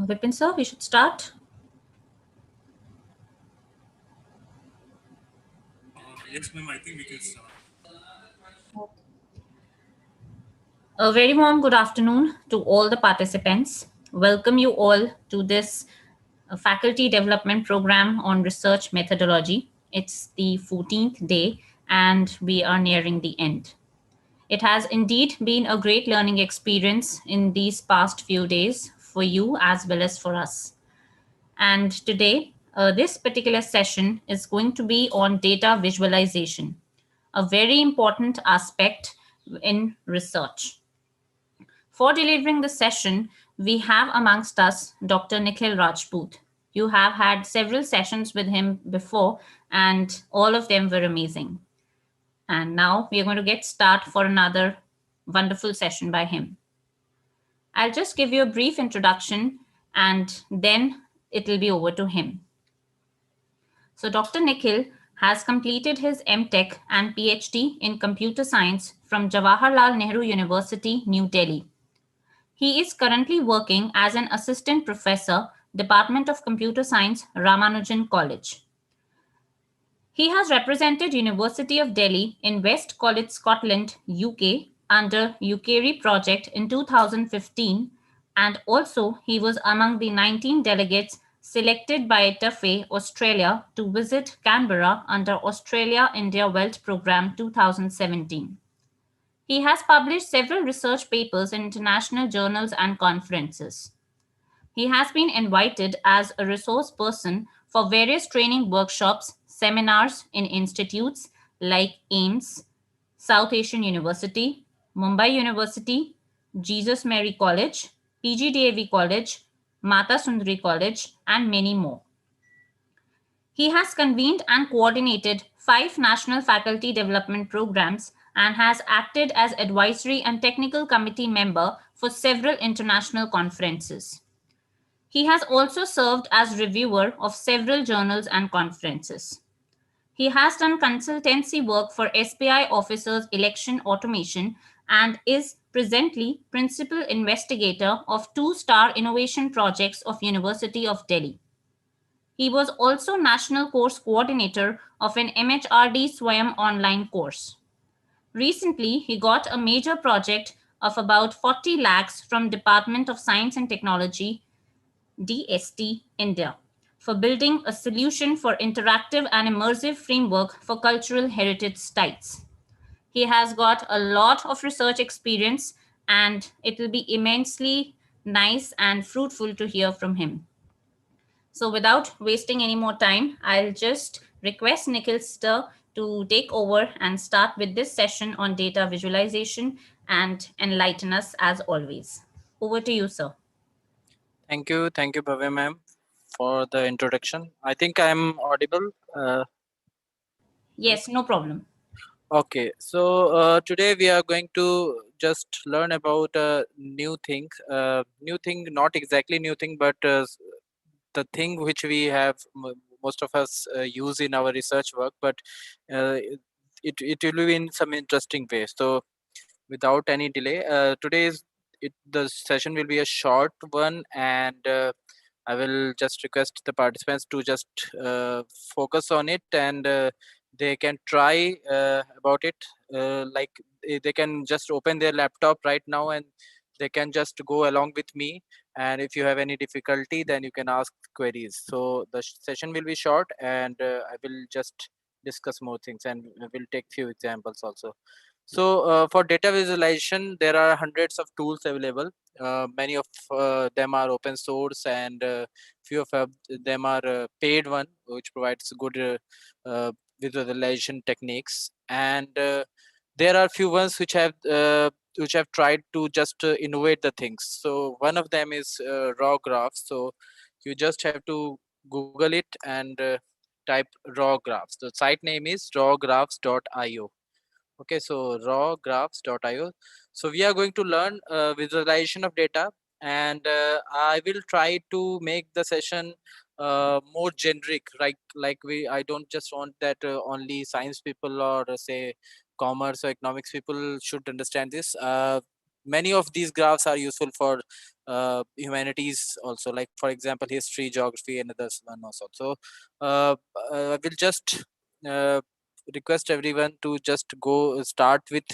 Vipin sir, we should start. Yes, ma'am, I think we can start. A very warm good afternoon to all the participants. Welcome you all to this faculty development program on research methodology. It's the 14th day and we are nearing the end. It has indeed been a great learning experience in these past few days for you as well as for us. And today, this particular session is going to be on data visualization, a very important aspect in research. For delivering the session, we have amongst us Dr. Nikhil Rajput. You have had several sessions with him before, and all of them were amazing. And now we are going to get started for another wonderful session by him. I'll just give you a brief introduction and then it'll be over to him. So, Dr. Nikhil has completed his MTech and PhD in computer science from Jawaharlal Nehru University, New Delhi. He is currently working as an assistant professor, Department of Computer Science, Ramanujan College. He has represented University of Delhi in West College, Scotland, UK under UKRI project in 2015, and also he was among the 19 delegates selected by TUFE Australia to visit Canberra under Australia-India Wealth Programme 2017. He has published several research papers in international journals and conferences. He has been invited as a resource person for various training workshops, seminars in institutes like AIMS, South Asian University, Mumbai University, Jesus Mary College, PGDAV College, Mata Sundari College, and many more. He has convened and coordinated 5 national faculty development programs and has acted as advisory and technical committee member for several international conferences. He has also served as reviewer of several journals and conferences. He has done consultancy work for SBI officers election automation and is presently principal investigator of 2-star innovation projects of University of Delhi. He was also national course coordinator of an MHRD Swayam online course. Recently, he got a major project of about 40 lakhs from Department of Science and Technology DST India for building a solution for interactive and immersive framework for cultural heritage sites. He has got a lot of research experience and it will be immensely nice and fruitful to hear from him. So without wasting any more time, I'll just request Nikhil Sir to take over and start with this session on data visualization and enlighten us as always. Over to you, sir. Thank you, Bhavya ma'am, for the introduction. I think I'm audible. Yes, no problem. Okay, so today we are going to just learn about new thing. New thing, not exactly new thing, but the thing which we have most of us use in our research work, but it will be in some interesting way. So without any delay, the session will be a short one, and I will just request the participants to just focus on it, and they can try about it. Like they can just open their laptop right now, and they can just go along with me. And if you have any difficulty, then you can ask queries. So the session will be short, and I will just discuss more things, and we'll take few examples also. So for data visualization, there are hundreds of tools available. Many of them are open source, and few of them are paid one, which provides good visualization techniques. And there are few ones which have tried to just innovate the things. So one of them is RawGraphs. So you just have to Google it and type RawGraphs. The site name is rawgraphs.io. Okay, so rawgraphs.io. So we are going to learn visualization of data, and I will try to make the session more generic. I don't just want that only science people or say commerce or economics people should understand this. Many of these graphs are useful for humanities also, like for example history, geography, and others one also. So uh, I will just uh, request everyone to just go start with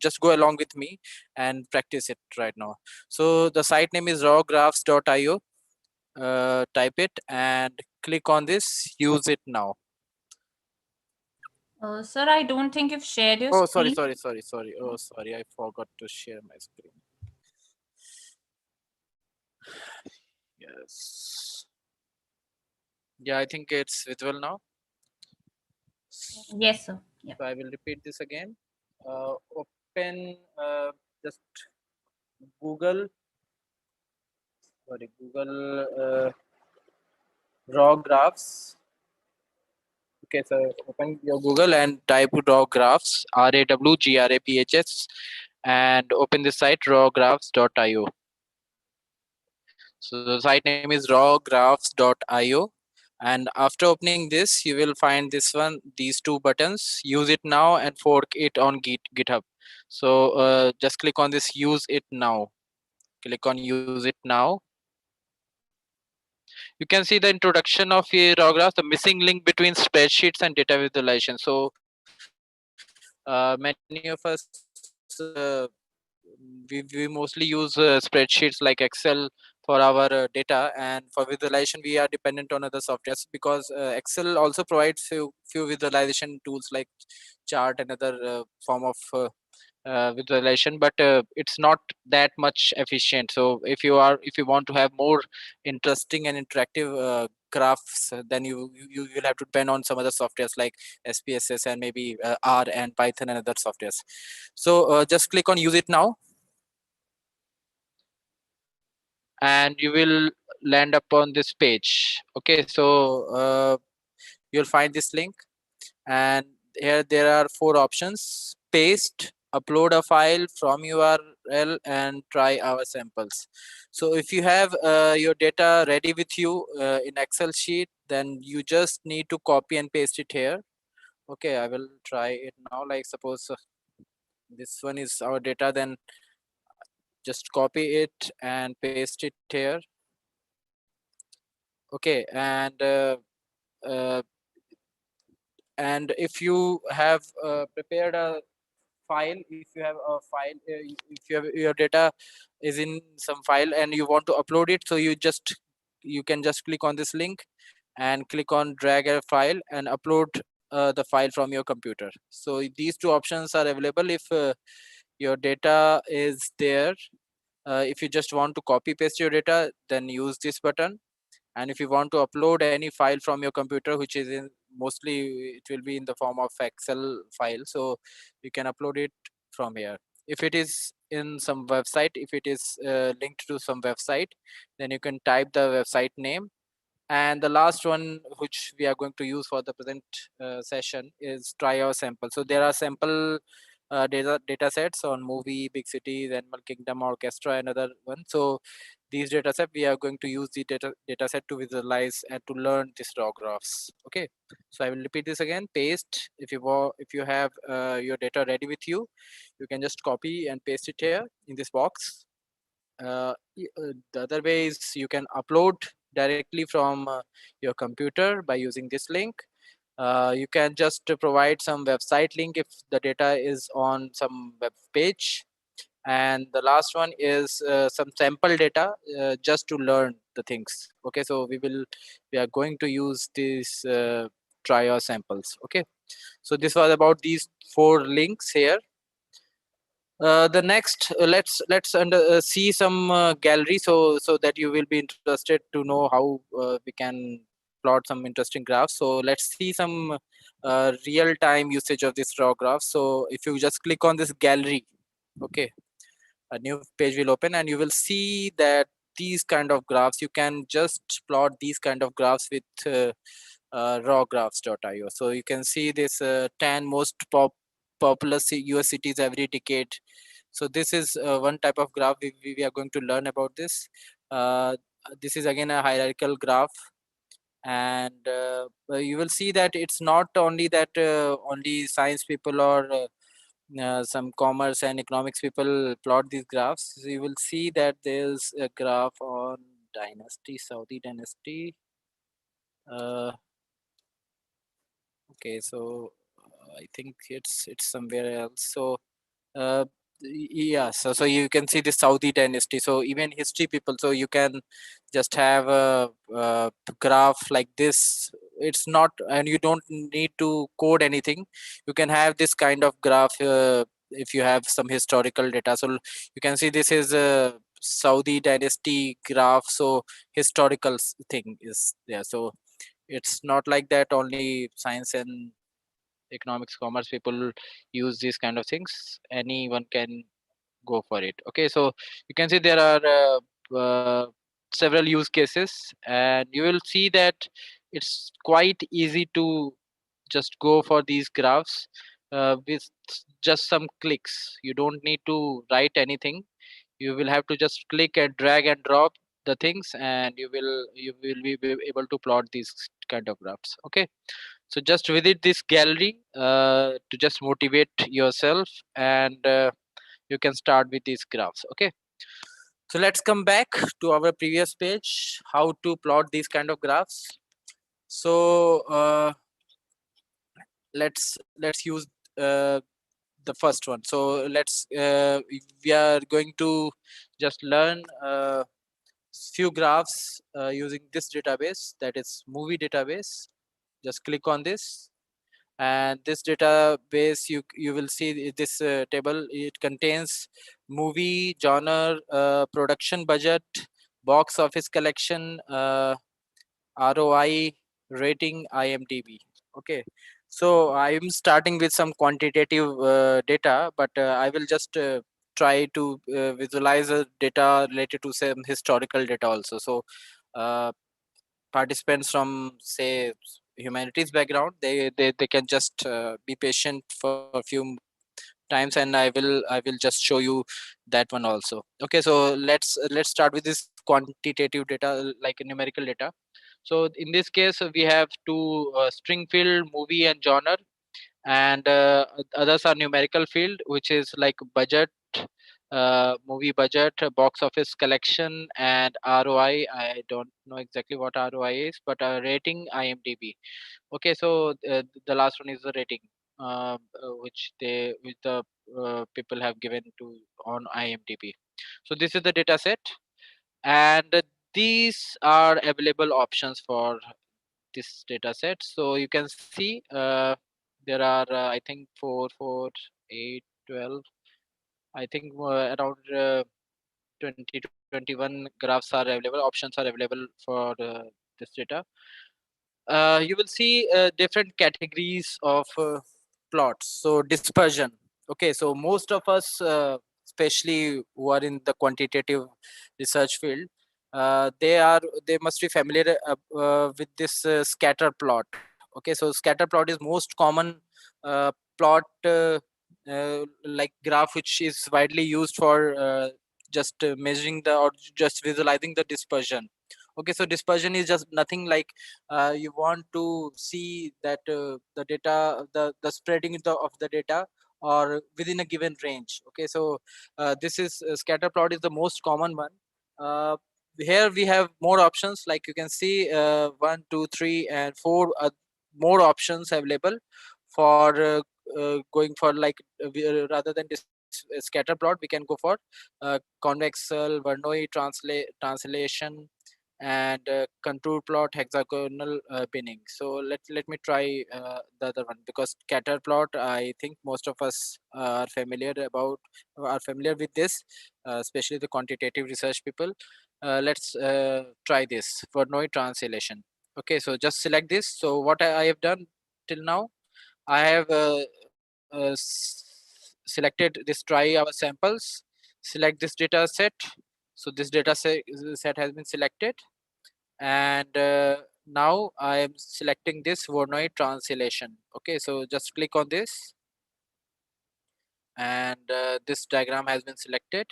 just go along with me and practice it right now. So the site name is rawgraphs.io. Type it and click on this use it now. Sir, I don't think you've shared your Oh, sorry, screen. sorry, sorry, sorry. Oh, sorry, I forgot to share my screen. Yes. Yeah, I think it's visible now. Yes, sir. Yeah. So I will repeat this again. Open just Google, sorry, Google raw graphs. Okay, so open your Google and type raw graphs, RAWGRAPHS, and open the site rawgraphs.io. So the site name is rawgraphs.io. And after opening this, you will find this one, these two buttons, use it now and fork it on GitHub. So just click on this use it now. Click on use it now. You can see the introduction of RawGraphs, the missing link between spreadsheets and data visualization. So many of us we mostly use spreadsheets like Excel for our data, and for visualization we are dependent on other softwares, because Excel also provides few visualization tools like chart and other form of visualization, but it's not that much efficient. So if you want to have more interesting and interactive graphs, then you will have to depend on some other softwares like SPSS and maybe R and Python and other softwares. So just click on use it now, and you will land up on this page. Okay, so you'll find this link, and here there are four options: paste, upload a file from URL, and try our samples. So if you have your data ready with you in Excel sheet, then you just need to copy and paste it here. Okay, I will try it now. Like suppose this one is our data, then just copy it and paste it here. Okay, uh, and if you have prepared a file, if you have a file, if you have your data is in some file and you want to upload it, so you can just click on this link and click on drag a file and upload the file from your computer. So these two options are available if your data is there. If you just want to copy paste your data, then use this button. And if you want to upload any file from your computer, which is in mostly it will be in the form of Excel file, so you can upload it from here. If it is in some website, if it is linked to some website, then you can type the website name. And the last one which we are going to use for the present session is try our sample. So there are sample data sets on movie, big cities, animal kingdom, orchestra, and other one. So these data set we are going to use the data set to visualize and to learn these raw graphs. Okay, so I will repeat this again: paste. If you have your data ready with you, you can just copy and paste it here in this box. The other way is you can upload directly from your computer by using this link. You can just provide some website link if the data is on some web page. And the last one is some sample data just to learn the things. Okay, so we are going to use these trial samples. Okay, so this was about these four links here. The next let's see some gallery, so that you will be interested to know how we can plot some interesting graphs. So let's see some real time usage of this raw graph. So if you just click on this gallery, okay, a new page will open and you will see that these kind of graphs, you can just plot these kind of graphs with rawgraphs.io. So you can see this 10 most popular US cities every decade. So this is one type of graph we are going to learn about this. This is again a hierarchical graph, and you will see that it's not only that only science people or some commerce and economics people plot these graphs, so you will see that there's a graph on dynasty, Saudi dynasty. Uh, okay, so I think it's somewhere else. So uh, yeah, so you can see the Saudi dynasty. So even history people, so you can just have a graph like this. It's not, and you don't need to code anything. You can have this kind of graph if you have some historical data. So you can see this is a Saudi dynasty graph. So historical thing is there. So it's not like that only science and economics commerce people use these kind of things. Anyone can go for it. Okay, so you can see there are several use cases, and you will see that it's quite easy to just go for these graphs with just some clicks. You don't need to write anything. You will have to just click and drag and drop the things, and you will be able to plot these kind of graphs. Okay, so just visit this gallery to just motivate yourself, and you can start with these graphs. Okay, so let's come back to our previous page, how to plot these kind of graphs. So let's use uh, the first one. So let's we are going to just learn few graphs using this database, that is movie database. Just click on this, and this database, you will see this table. It contains movie genre, production budget, box office collection, ROI, rating, IMDb. Okay, so I'm starting with some quantitative data, but I will just try to visualize data related to some historical data also. So uh, participants from, say, humanities background, they can just be patient for a few times, and I will just show you that one also. Okay, so let's start with this quantitative data, like numerical data. So in this case, we have two string field, movie and genre, and others are numerical field, which is like budget, movie budget, box office collection, and ROI. I don't know exactly what ROI is, but rating, IMDb. Okay, so the last one is the rating, which the people have given to on IMDb. So this is the data set, and these are available options for this data set. So you can see there are I think 4, 4, 8, 12, I think around 20 to 21 graphs are available, options are available for this data. You will see different categories of plots. So dispersion. Okay, so most of us, especially who are in the quantitative research field, they must be familiar with this scatter plot. Okay, so scatter plot is most common plot, like graph, which is widely used for just measuring the, or just visualizing the dispersion. Okay, so dispersion is just nothing like you want to see that the data, the spreading of the data or within a given range. Okay, so this is scatter plot is the most common one. uh, Here we have more options, like you can see 1, 2, 3 and 4 more options available for going for, like rather than this scatter plot, we can go for convexal, Verneuil translation, and contour plot, hexagonal binning. So let me try the other one, because scatter plot, I think most of us are familiar with this, especially the quantitative research people. Let's try this for Verneuil translation. Okay, so just select this. So what I have done till now, I have selected this, try our samples, select this data set. So this set has been selected, and now I am selecting this Voronoi translation. Okay, so just click on this, and this diagram has been selected.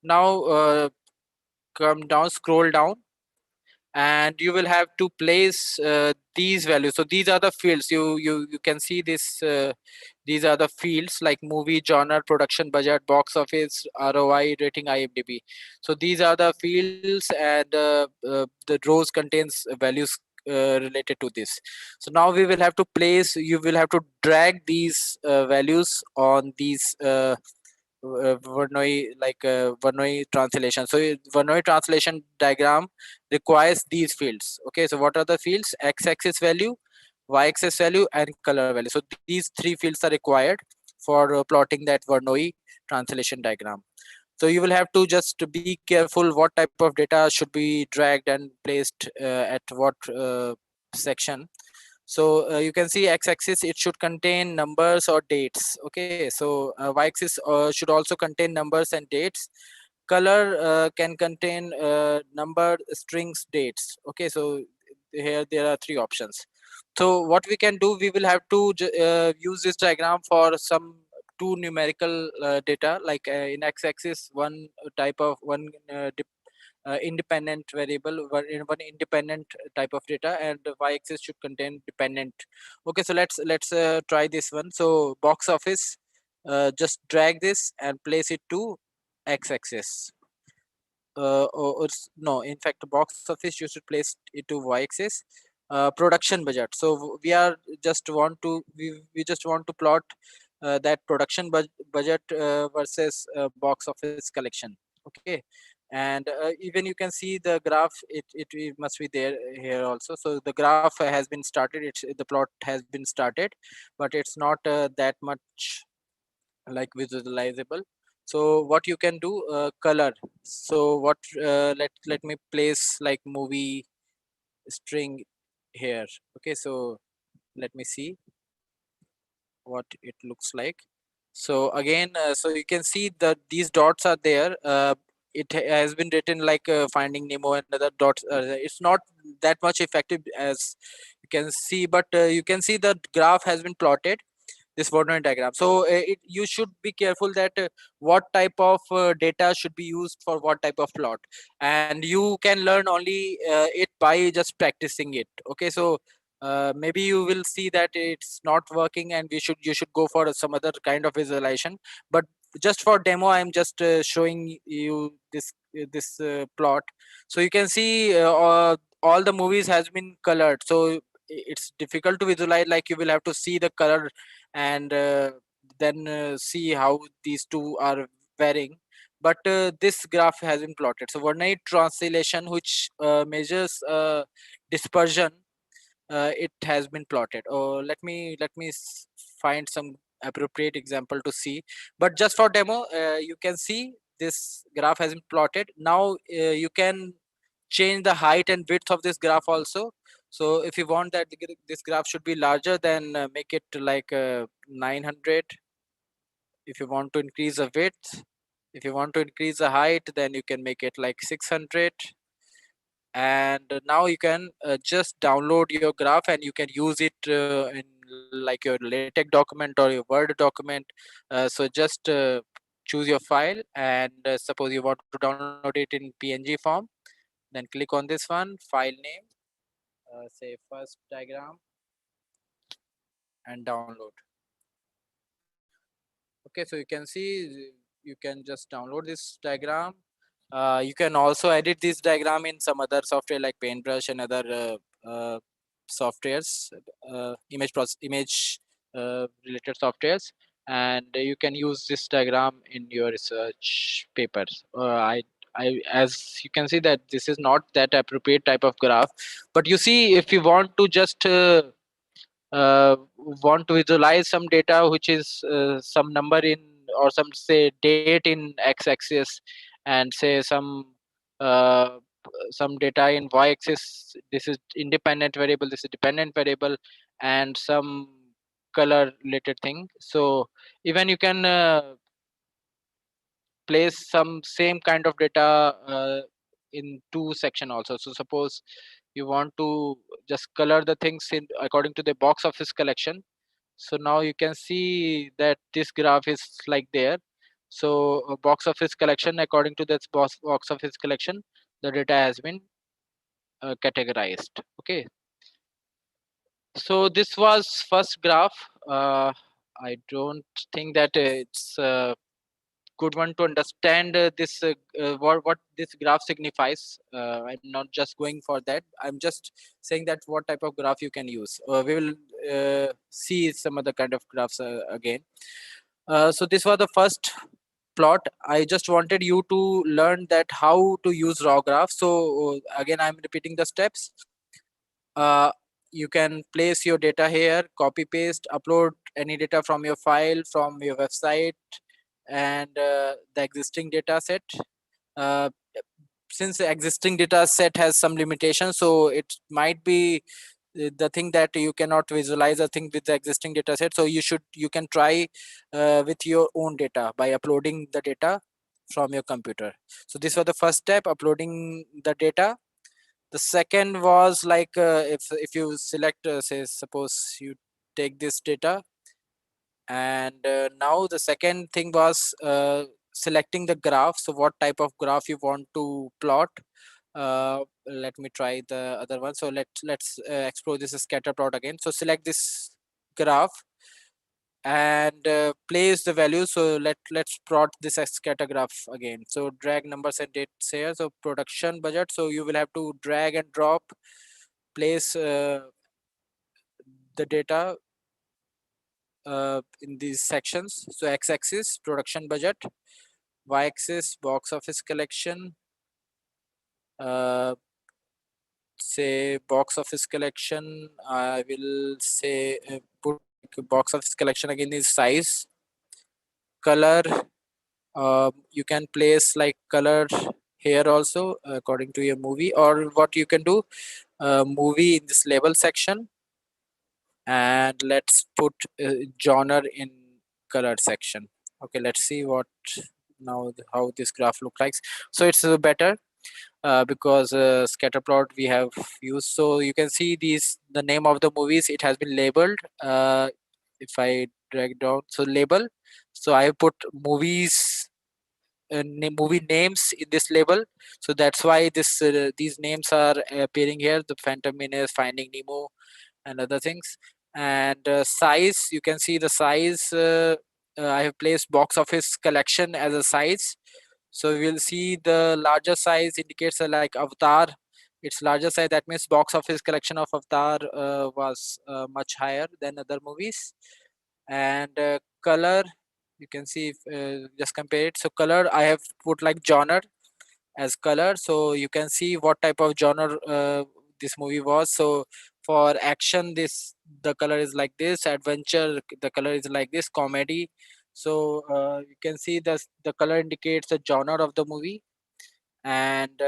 Now come down, scroll down, and you will have to place these values. So these are the fields. You can see this, these are the fields like movie, genre, production budget, box office, ROI, rating, IMDb. So these are the fields, and the rows contains values related to this. So now we will have to place, you will have to drag these values on these Verneuil, like Verneuil translation. So Verneuil translation diagram requires these fields. Okay, so what are the fields? X-axis value, Y-axis value, and color value. So these three fields are required for plotting that Verneuil translation diagram. So you will have to just be careful what type of data should be dragged and placed at what section. So you can see x-axis, it should contain numbers or dates. Okay, so y-axis should also contain numbers and dates. Color can contain number, strings, dates. Okay, so here there are three options. So what we can do, we will have to use this diagram for some two numerical data, like in x-axis one type of one independent variable, one independent type of data, and the y-axis should contain dependent. Okay, so let's try this one. So box office, just drag this and place it to x-axis. No, in fact, box office you should place it to y-axis. Production budget. So we just want to plot that production budget versus box office collection. Okay, and even you can see the graph, it must be there here also. So the graph has been started, the plot has been started, but it's not that much like visualizable. So what you can do, color. So what let me place like movie string here. Okay, so let me see what it looks like. So again, so you can see that these dots are there. Has been written like Finding Nemo and other dots. It's not that much effective as you can see, but you can see the graph has been plotted, this Voronoi diagram. So you should be careful that what type of data should be used for what type of plot, and you can learn only it by just practicing it. Okay, so maybe you will see that it's not working, and you should go for some other kind of visualization. But just for demo, I'm just showing you this plot. So you can see all the movies has been colored. So it's difficult to visualize, like you will have to see the color, and then see how these two are varying. But this graph has been plotted. So Verneuil translation, which measures dispersion, it has been plotted. Oh, let me find some appropriate example to see. But just for demo, you can see this graph has been plotted. Now you can change the height and width of this graph also. So if you want that this graph should be larger, then make it like 900. If you want to increase the width, if you want to increase the height, then you can make it like 600. And now you can just download your graph, and you can use it in like your LaTeX document or your Word document. So just choose your file, and suppose you want to download it in PNG form, then click on this one, file name, say first diagram, and download. Okay, so you can see, you can just download this diagram. You can also edit this diagram in some other software like Paintbrush and other softwares, image related softwares, and you can use this diagram in your research papers. As you can see that this is not that appropriate type of graph, but you see, if you want to just want to visualize some data which is some number in, or some say date in x-axis, and say uh, some data in y-axis, this is independent variable, this is dependent variable, and some color related thing. So even you can place some same kind of data in two section also. So suppose you want to just color the things in according to the box office collection. So now you can see that this graph is like there. So box office collection, according to that box office collection, the data has been categorized. Okay, so this was first graph. I don't think that it's good one to understand this what this graph signifies. I'm not just going for that. I'm just saying that what type of graph you can use. We will see some other kind of graphs again. So this was the first plot. I just wanted you to learn that how to use raw graph. So again, I'm repeating the steps. uh, you can place your data here, copy paste, upload any data from your file from your website, and the existing data set. uh, since the existing data set has some limitations, so it might be the thing that you cannot visualize a thing with the existing data set. So you can try with your own data by uploading the data from your computer. So this was the first step, uploading the data. The second was like if you select say suppose you take this data, and now the second thing was selecting the graph. So what type of graph you want to plot. Let me try the other one. So let's explore this scatter plot again. So select this graph and place the value. So let's plot this as scatter graph again. So drag numbers and dates here. So production budget, so you will have to drag and drop, place the data in these sections. So x-axis production budget, y-axis box office collection. uh, say box office collection, I will say put like box office collection again is size. Color, you can place like color here also according to your movie, or what you can do, movie in this label section, and let's put genre in color section. Okay, let's see what now how this graph look like. So it's better because scatter plot we have used. So you can see these the name of the movies, it has been labeled. If I drag down, so label, so I put movies, movie names in this label. So that's why this these names are appearing here, the Phantom Menace, Finding Nemo, and other things. And size, you can see the size, I have placed box office collection as a size. So we will see the larger size indicates like Avatar, it's larger size. That means box office collection of Avatar was much higher than other movies. And color, you can see if, just compare it. So color, I have put like genre as color, so you can see what type of genre this movie was. So for action, this the color is like this, adventure the color is like this, comedy. So you can see the color indicates the genre of the movie. And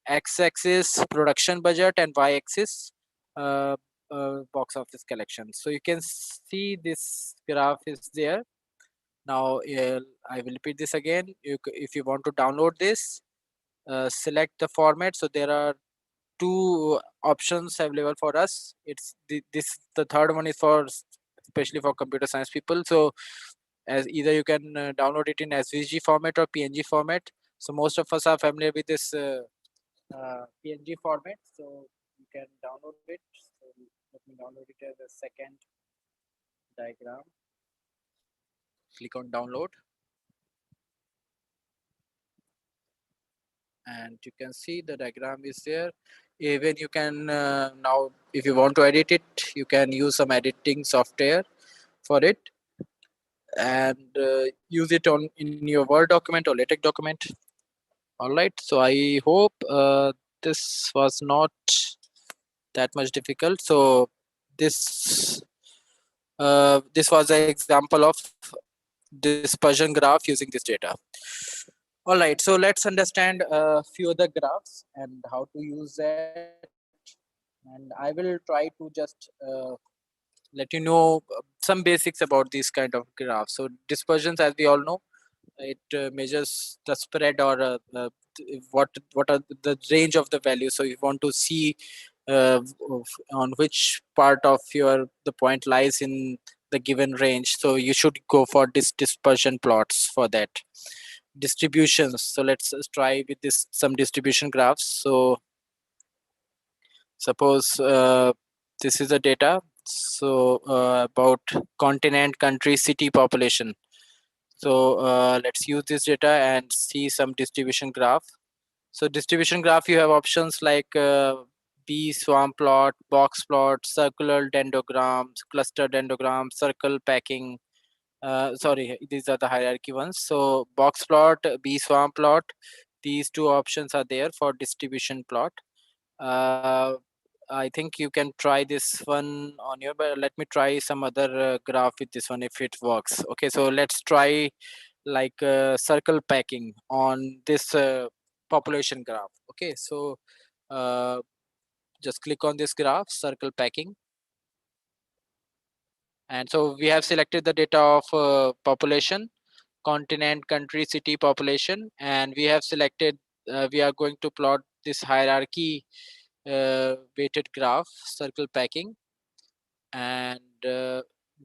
x-axis production budget, and y-axis uh, box office collection. So you can see this graph is there. Now I will repeat this again. If you want to download this, select the format. So there are two options available for us. It's the third one is for especially for computer science people. So as either you can download it in svg format or png format. So most of us are familiar with this png format, so you can download it. So let me download it as a second diagram. Click on download, and you can see the diagram is there. Even you can now, if you want to edit it, you can use some editing software for it, and use it on in your Word document or LaTeX document. All right, so I hope this was not that much difficult. So this this was an example of dispersion graph using this data. All right, so let's understand a few other graphs and how to use that. And I will try to just let you know some basics about these kind of graphs. So dispersions, as we all know, it measures the spread, or what are the range of the value. So you want to see on which part of your the point lies in the given range. So you should go for this dispersion plots for that. Distributions, so let's try with this some distribution graphs. So Suppose this is the data. So about continent, country, city, population. So let's use this data and see some distribution graph. So distribution graph, you have options like B swamp plot, box plot, circular dendrograms, cluster dendrogram, circle packing. Sorry, these are the hierarchy ones. So box plot, B swamp plot, these two options are there for distribution plot. uh, I think you can try this one on your, but let me try some other graph with this one if it works. Okay, so let's try like circle packing on this population graph. Okay, so uh, just click on this graph, circle packing. And so we have selected the data of population, continent, country, city, population, and we have selected, we are going to plot this hierarchy weighted graph, circle packing. And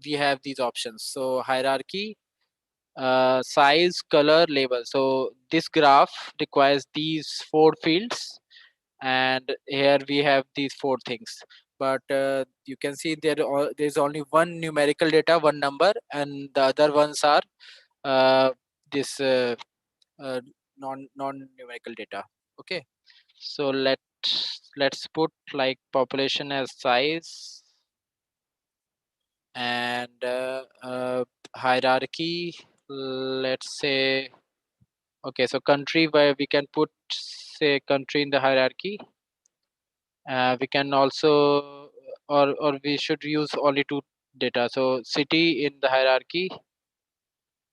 we have these options. So hierarchy, size, color, label. So this graph requires these 4 fields, and here we have these 4 things. But you can see there's only one numerical data, one number, and the other ones are this uh, non numerical data. Okay, so let's put like population as size, and hierarchy, let's say, okay, so country, where we can put say country in the hierarchy. We can also, or we should use only 2 data, so city in the hierarchy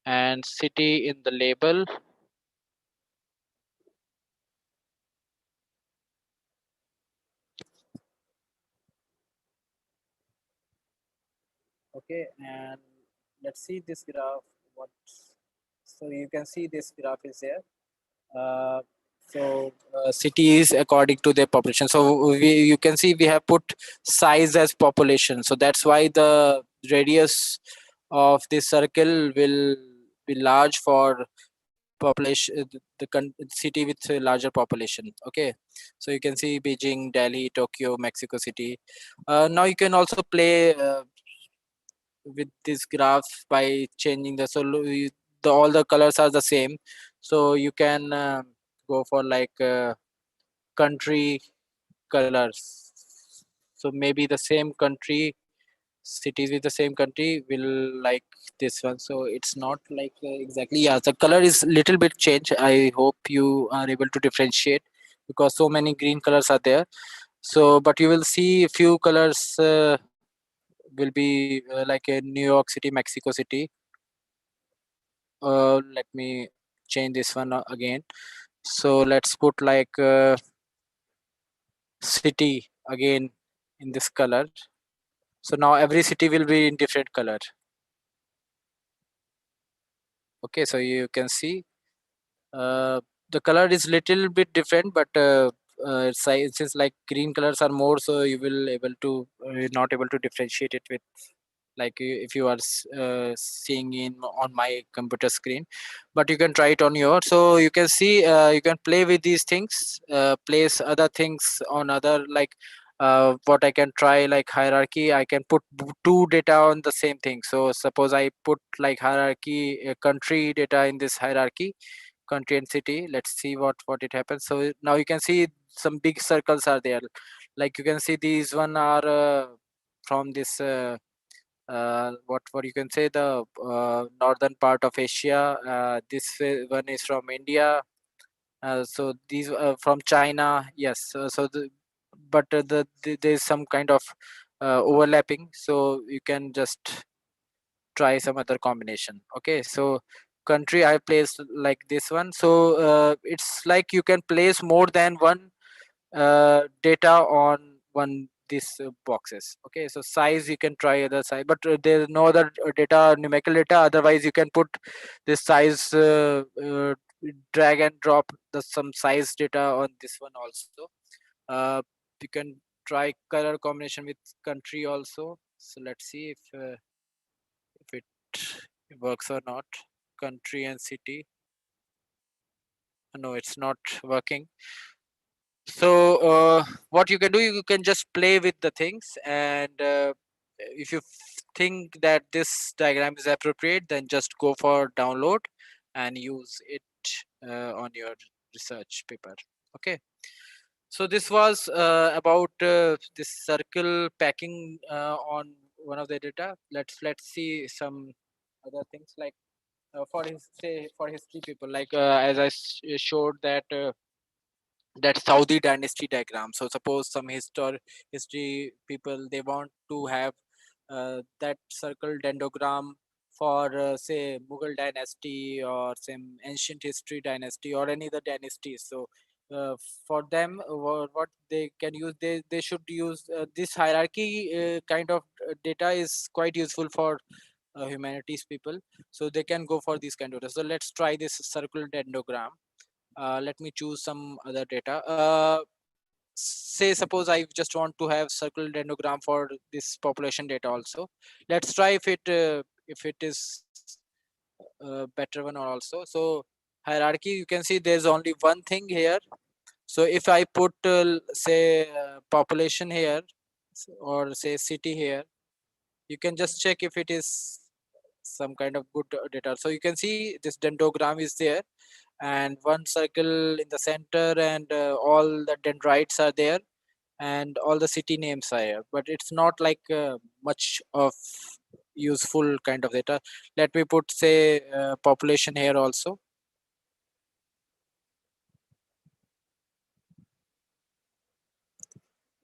and city in the label. Okay, and let's see this graph. What, so you can see this graph is there. uh, cities according to their population. So you can see we have put size as population, so that's why the radius of this circle will be large for population, city with a larger population. Okay, so you can see Beijing, Delhi, Tokyo, Mexico City. Now you can also play with this graph by changing the, so all the colors are the same, so you can go for like country colors. So maybe the same country, cities with the same country will like this one. So it's not like exactly, yeah, the color is little bit changed. I hope you are able to differentiate, because so many green colors are there. So but you will see a few colors will be like in New York City, Mexico City. Let me change this one again. So let's put like city again in this color. So now every city will be in different color. Okay, so you can see uh, the color is little bit different, but since like green colors are more, so you will able to not able to differentiate it with, like if you are seeing in on my computer screen. But you can try it on your, so you can see you can play with these things, place other things on other, like what I can try, like hierarchy, I can put 2 data on the same thing. So suppose I put like hierarchy country data in this hierarchy, country and city. Let's see what it happens. So now you can see some big circles are there, like you can see these one are from this what you can say, the northern part of Asia. This one is from India. So these from China, yes. But there's some kind of overlapping, so you can just try some other combination. Okay, so country I placed like this one. So it's like you can place more than one data on one these boxes. Okay, so size you can try other size, but there's no other data, numerical data. Otherwise you can put this size, drag and drop the some size data on this one also. uh, you can try color combination with country also. So let's see if it works or not. Country and city, no, it's not working. So what you can do, you can just play with the things, and if you think that this diagram is appropriate, then just go for download and use it on your research paper. Okay, so this was about this circle packing on one of the data. Let's see some other things, like for his say for history people, like as I showed that Saudi dynasty diagram. So suppose some history people, they want to have that circle dendrogram for say Mughal dynasty or some ancient history dynasty or any other dynasties. So uh, for them, what they can use, they should use this hierarchy kind of data is quite useful for humanities people. So they can go for these kind of data. So let's try this circle dendrogram. Let me choose some other data. Say suppose I just want to have circle dendrogram for this population data also. Let's try if it is better one also. So hierarchy, you can see there's only one thing here. So if I put say population here, or say city here, you can just check if it is some kind of good data. So you can see this dendrogram is there, and one circle in the center, and all the dendrites are there, and all the city names are here, but it's not like much of useful kind of data. Let me put say population here also.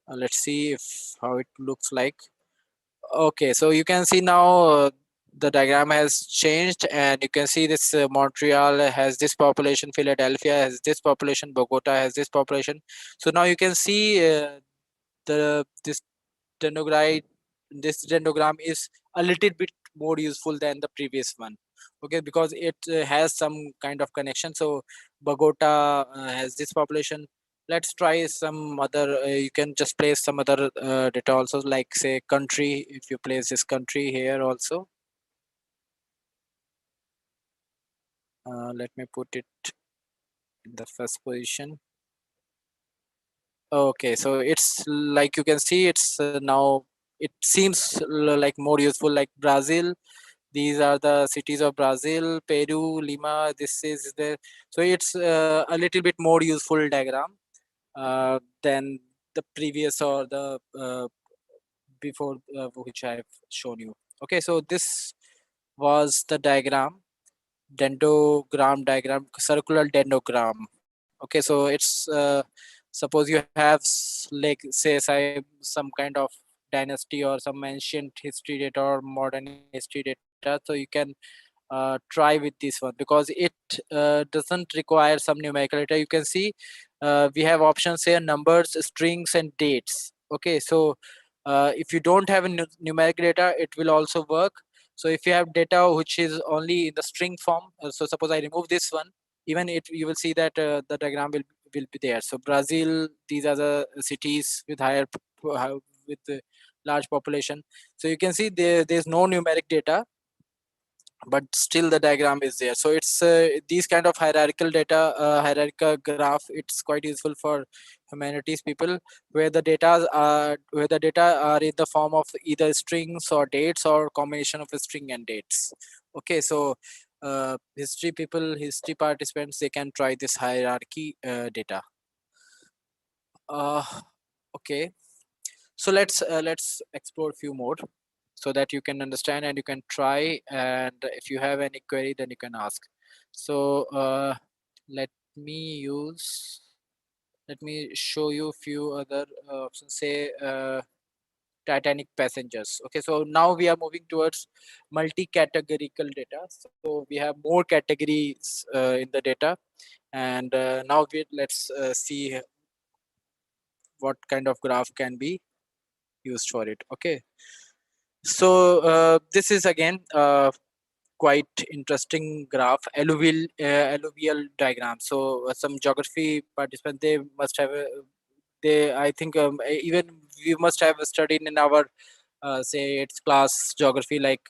Let's see if how it looks like. Okay, so you can see now the diagram has changed, and you can see this Montreal has this population, Philadelphia has this population, Bogota has this population. So now you can see the this dendrogram this dendrogram is a little bit more useful than the previous one. Okay, because it has some kind of connection. So Bogota has this population. Let's try some other, you can just place some other data also, like say country. If you place this country here also, let me put it in the first position. Okay, so it's like you can see it's now it seems like more useful, like Brazil. These are the cities of Brazil, Peru, Lima. This is the, so it's a little bit more useful diagram than the previous or the before which I've shown you. Okay, so this was the diagram, dendrogram diagram, circular dendrogram. Okay, so it's suppose you have like say some kind of dynasty or some ancient history data or modern history data, so you can try with this one, because it doesn't require some numerical data. You can see we have options here: numbers, strings, and dates. Okay, so if you don't have a numeric data, it will also work. So if you have data which is only in the string form, so suppose I remove this one, even it, you will see that the diagram will be there. So Brazil, these are the cities with with large population. So you can see there's no numeric data, but still the diagram is there. So it's these kind of hierarchical data, hierarchical graph, it's quite useful for humanities people, where the data are in the form of either strings or dates, or combination of a string and dates. Okay, so history people, history participants, they can try this hierarchy data. uh, okay, so let's explore a few more, so that you can understand and you can try, and if you have any query, then you can ask. So let me use let me show you a few other options, say Titanic passengers. Okay, so now we are moving towards multi-categorical data. So we have more categories in the data, and now let's see what kind of graph can be used for it. Okay, so this is again quite interesting graph, alluvial diagram. So some geography participants, they must have they, I think even we must have studied in our say it's class geography, like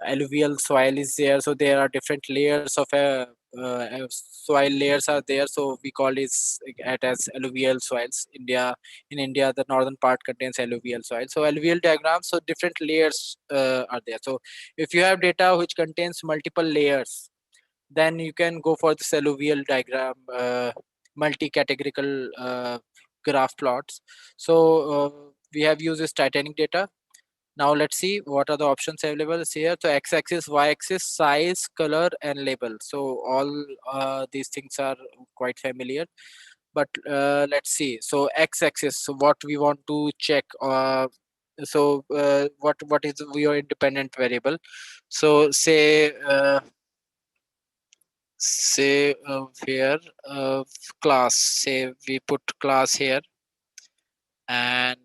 alluvial soil is there. So there are different layers of soil layers are there, so we call it as alluvial soils. In India, the northern part contains alluvial soil. So alluvial diagrams, so different layers are there. So if you have data which contains multiple layers, then you can go for this alluvial diagram, multi-categorical graph plots. So we have used this Titanic data. Now let's see what are the options available here. So x-axis, y-axis, size, color, and label. So all these things are quite familiar. But let's see. So x-axis, so what we want to check. What is your independent variable? So here class. Say we put class here and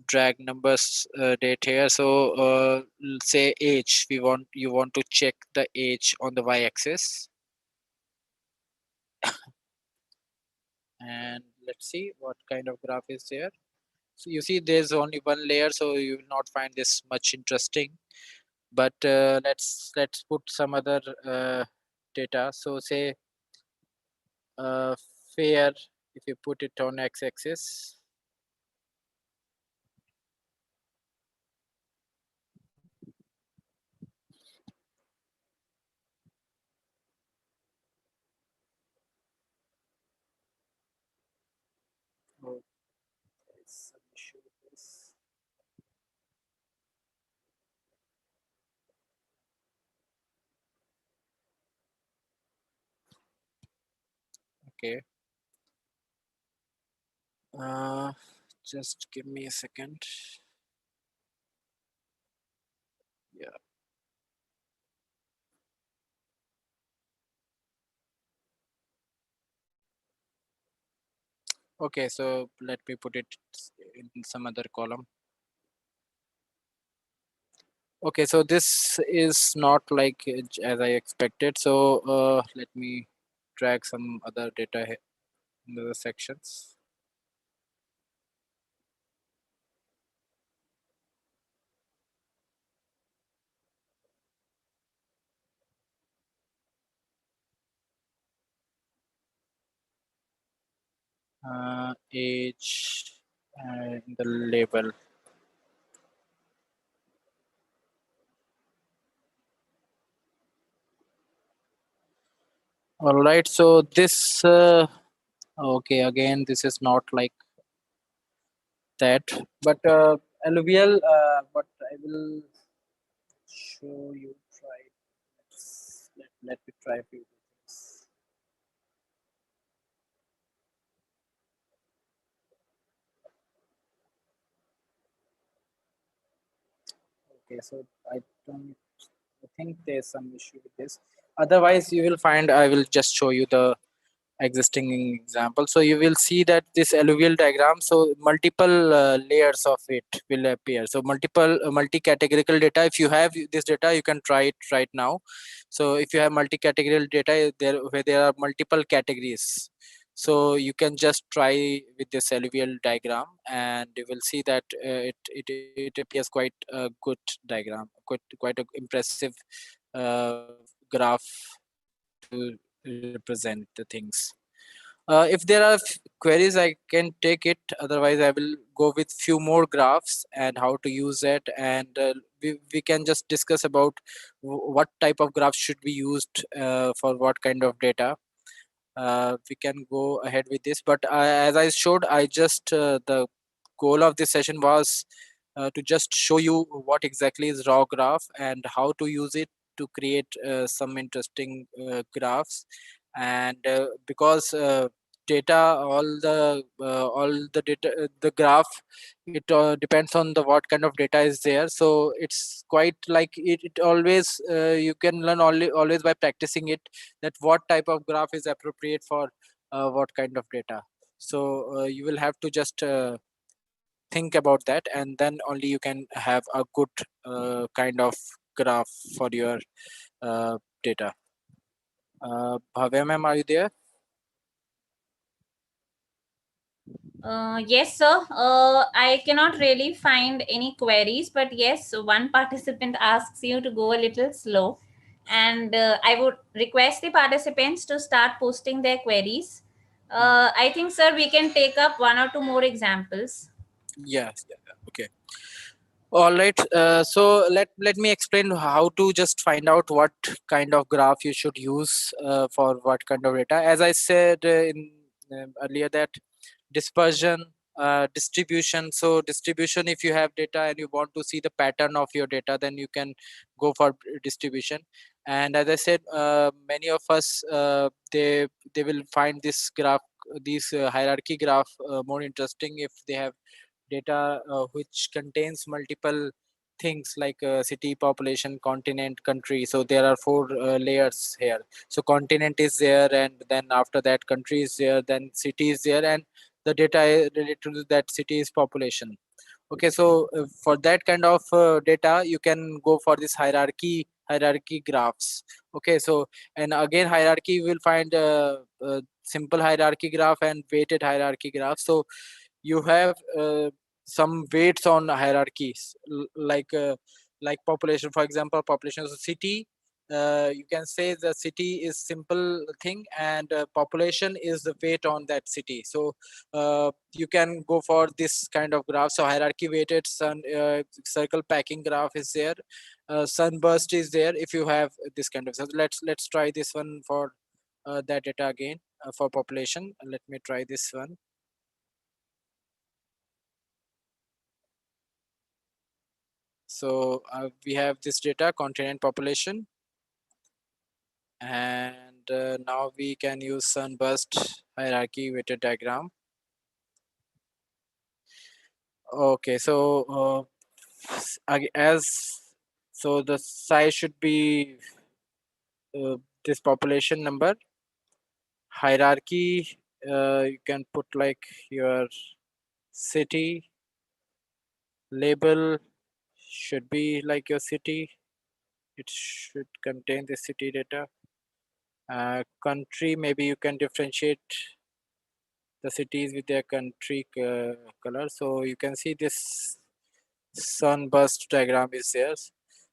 drag numbers date here. So say age, you want to check the age on the y-axis, and let's see what kind of graph is there. So you see there's only one layer, so you will not find this much interesting. But let's put some other data. So say uh, fair, if you put it on x-axis. Oh, there is some issue with this. Okay. Uh, just give me a second. Yeah. Okay, so let me put it in some other column. Okay, so this is not like as I expected. So let me drag some other data here in the sections. Age and the label. All right, so this okay, again this is not like that, but alluvial, but I will show you. Try. Let me try a few things. Okay, so I don't I think there's some issue with this. Otherwise, you will find I will just show you the existing example. So you will see that this alluvial diagram, so multiple layers of it will appear. So multiple multi-categorical data. If you have this data, you can try it right now. So if you have multi-categorical data there where there are multiple categories, so you can just try with this alluvial diagram, and you will see that it appears quite a good diagram, quite a impressive graph to represent the things. If there are queries, I can take it. Otherwise, I will go with few more graphs and how to use it. And we can just discuss about what type of graphs should be used for what kind of data. We can go ahead with this. But as I showed, I just the goal of this session was to just show you what exactly is raw graph and how to use it to create some interesting graphs. And because data all the data the graph, it depends on the what kind of data is there. So it's quite like it always you can learn always by practicing it, that what type of graph is appropriate for what kind of data. So you will have to just think about that, and then only you can have a good kind of graph for your data. Bhavya ma'am, are you there? Yes, sir. I cannot really find any queries, but yes, one participant asks you to go a little slow. And I would request the participants to start posting their queries. I think, sir, we can take up one or two more examples. Yes. Okay. All right. So let me explain how to just find out what kind of graph you should use for what kind of data. As I said in earlier, that dispersion, distribution. So distribution, if you have data and you want to see the pattern of your data, then you can go for distribution. And as I said, many of us they will find this graph, this hierarchy graph more interesting if they have data which contains multiple things like city, population, continent, country. So there are four layers here. So continent is there, and then after that country is there, then city is there, and the data related to that city is population. Okay, so for that kind of data you can go for this hierarchy graphs. Okay, so and again hierarchy you will find simple hierarchy graph and weighted hierarchy graph. So you have some weights on hierarchies, like population. For example, population of a city, you can say the city is simple thing, and population is the weight on that city. So you can go for this kind of graph. So hierarchy weighted circle packing graph is there. Sunburst is there if you have this kind of. So let's try this one for that data again for population. Let me try this one. So we have this data, continent population, and now we can use sunburst hierarchy weighted diagram. Okay, so as so the size should be this population number. Hierarchy, you can put like your city label should be like your city. It should contain the city data. Country, maybe you can differentiate the cities with their country color. So you can see this sunburst diagram is there.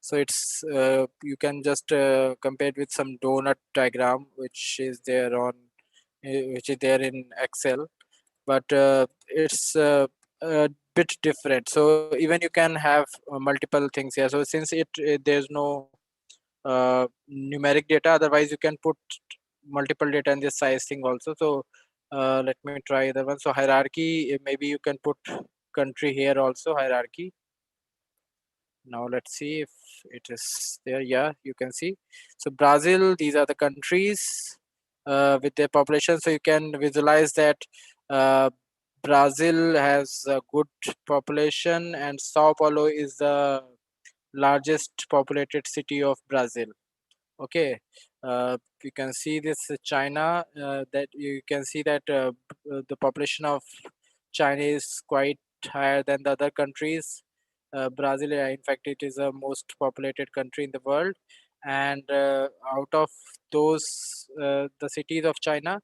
So it's you can just compare it with some donut diagram which is there on which is there in Excel, but it's a bit different. So even you can have multiple things here. So since there's no numeric data, otherwise you can put multiple data in this size thing also. So let me try the one. So hierarchy, maybe you can put country here also, hierarchy. Now let's see if it is there. Yeah, you can see. So Brazil, these are the countries with their population. So you can visualize that uh, Brazil has a good population, and Sao Paulo is the largest populated city of Brazil. Okay, you can see this China, that you can see that the population of China is quite higher than the other countries. Brazil, in fact, it is the most populated country in the world, and out of those the cities of China,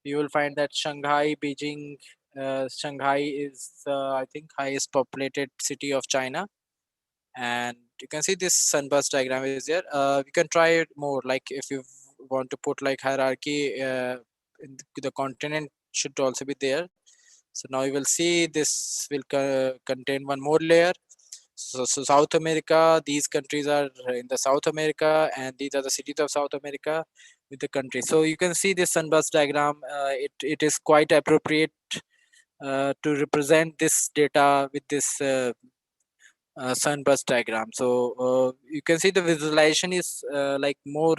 you will find that Shanghai, Beijing, Shanghai is I think highest populated city of China. And you can see this sunburst diagram is there. You can try it more, like if you want to put like hierarchy in the continent should also be there. So now you will see this will contain one more layer. So South America, these countries are in the South America, and these are the cities of South America with the country. So you can see this sunburst diagram. It is quite appropriate to represent this data with this sunburst diagram. So you can see the visualization is like more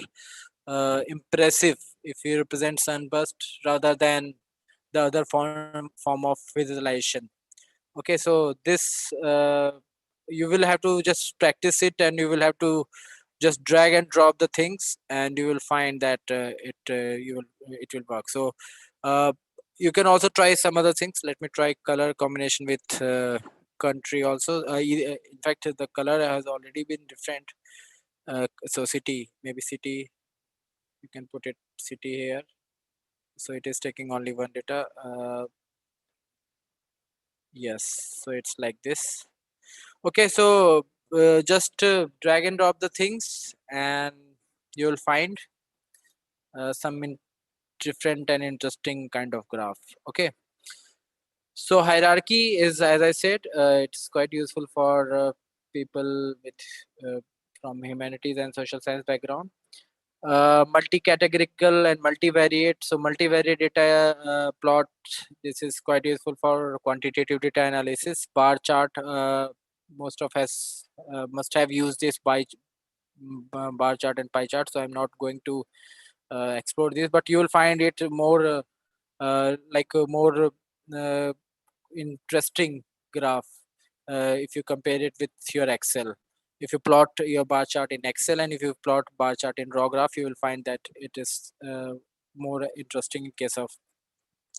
impressive if you represent sunburst rather than the other form of visualization. Okay, so this you will have to just practice it, and you will have to just drag and drop the things, and you will find that it will work. So uh, you can also try some other things. Let me try color combination with country also. In fact, the color has already been different. So city, maybe city, you can put it city here. So it is taking only one data. Yes, so it's like this. Okay, so just drag and drop the things, and you will find some different and interesting kind of graph. Okay, so hierarchy is, as I said, it's quite useful for people with uh, from humanities and social science background. Multi-categorical and multivariate. So multivariate data plot, this is quite useful for quantitative data analysis. Bar chart, most of us must have used this by bar chart and pie chart, so I'm not going to explore this, but you will find it more like a more interesting graph if you compare it with your Excel. If you plot your bar chart in Excel and if you plot bar chart in RawGraph, you will find that it is more interesting in case of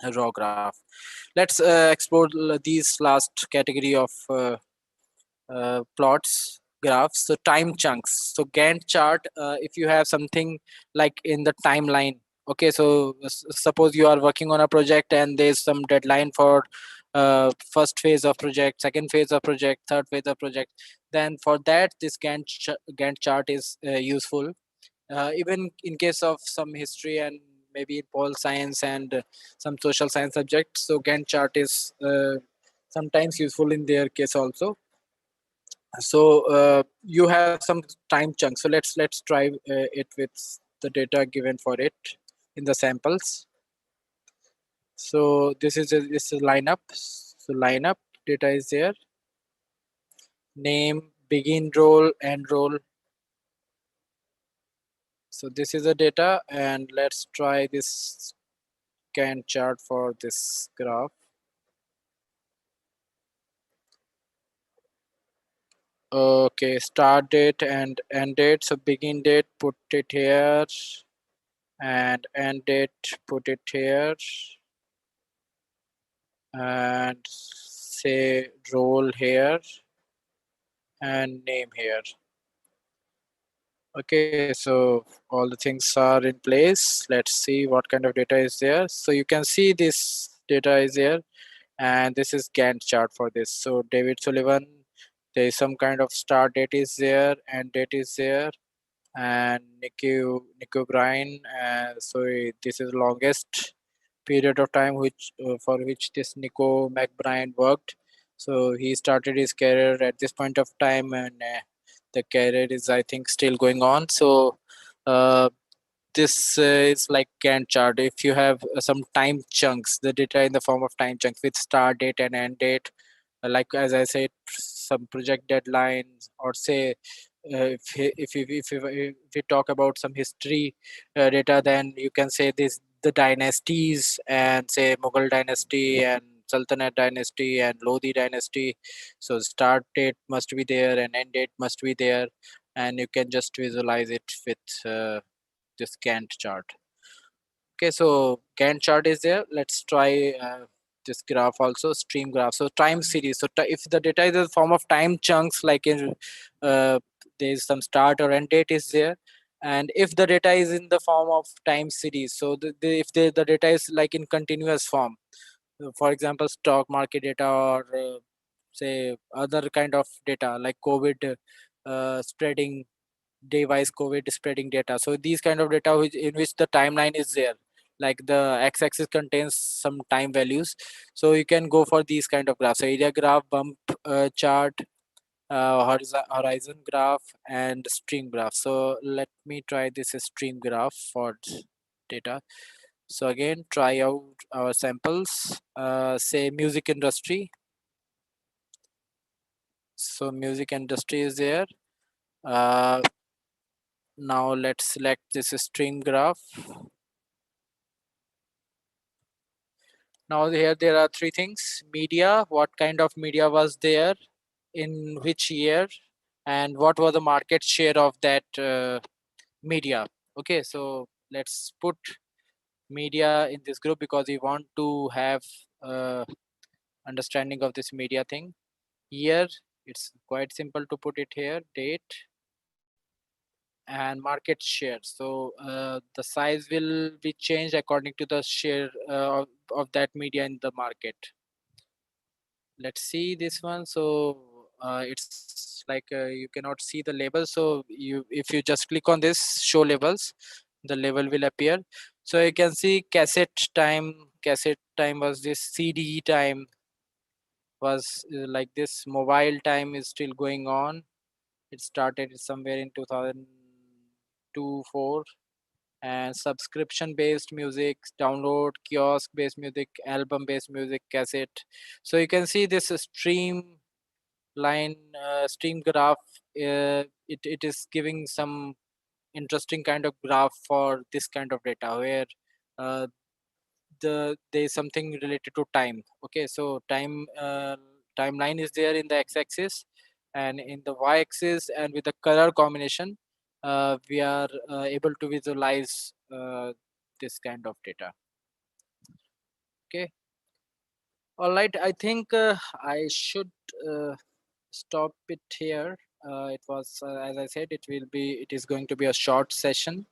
a RawGraph. Let's explore these last category of plots, graphs. So time chunks. So Gantt chart, if you have something like in the timeline. Okay, so suppose you are working on a project and there's some deadline for first phase of project, second phase of project, third phase of project. Then for that, this Gantt chart is useful. Even in case of some history and maybe in pol science and some social science subjects. So Gantt chart is sometimes useful in their case also. So you have some time chunks, so let's try it with the data given for it in the samples. So this is lineup. So lineup data is there, name, begin role, end role. So this is the data, and let's try this Gantt chart for this graph. Okay, start date and end date. So begin date, put it here, and end date, put it here, and say role here and name here. Okay, so all the things are in place. Let's see what kind of data is there. So you can see this data is there, and this is Gantt chart for this. So David Sullivan, there is some kind of start date is there, end date is there, and Nico Bryan. So this is longest period of time for which this Nico McBride worked. So he started his career at this point of time, and the career is, I think, still going on. So uh, this is like Gantt chart. If you have some time chunks, the data in the form of time chunks with start date and end date, like as I said, some project deadlines, or say if we talk about some history data, then you can say this the dynasties, and say Mughal dynasty and Sultanate dynasty and Lodi dynasty. So start date must be there and end date must be there, and you can just visualize it with this Gantt chart. Okay, so Gantt chart is there. Let's try this graph also, stream graph. So time series. So if the data is in the form of time chunks, like in there is some start or end date is there, and if the data is in the form of time series, so if the data is like in continuous form, for example, stock market data, or say other kind of data like COVID spreading device COVID spreading data. So these kind of data in which the timeline is there, like the x-axis contains some time values. So you can go for these kind of graphs. So area graph, bump chart, horizon graph, and stream graph. So let me try this stream graph for data. So again, try out our samples. Say music industry. So music industry is there. Uh, Now let's select this stream graph. Now here there are three things: media, what kind of media was there, in which year, and what was the market share of that media. Okay, so let's put media in this group because we want to have understanding of this media thing. Year, it's quite simple to put it here, date, and market share. So the size will be changed according to the share of that media in the market. Let's see this one. So it's like you cannot see the label. So if you just click on this show labels, the label will appear. So you can see cassette time was this, CD time was like this, mobile time is still going on. It started somewhere in 2002 4. And subscription based music, download, kiosk based music, album based music, cassette. So you can see this stream graph. It is giving some interesting kind of graph for this kind of data, where uh, there is something related to time. Okay, so timeline is there in the x-axis, and in the y-axis, and with the color combination, we are able to visualize this kind of data. Okay, all right, I think I should uh, stop it here. It was as I said, it is going to be a short session.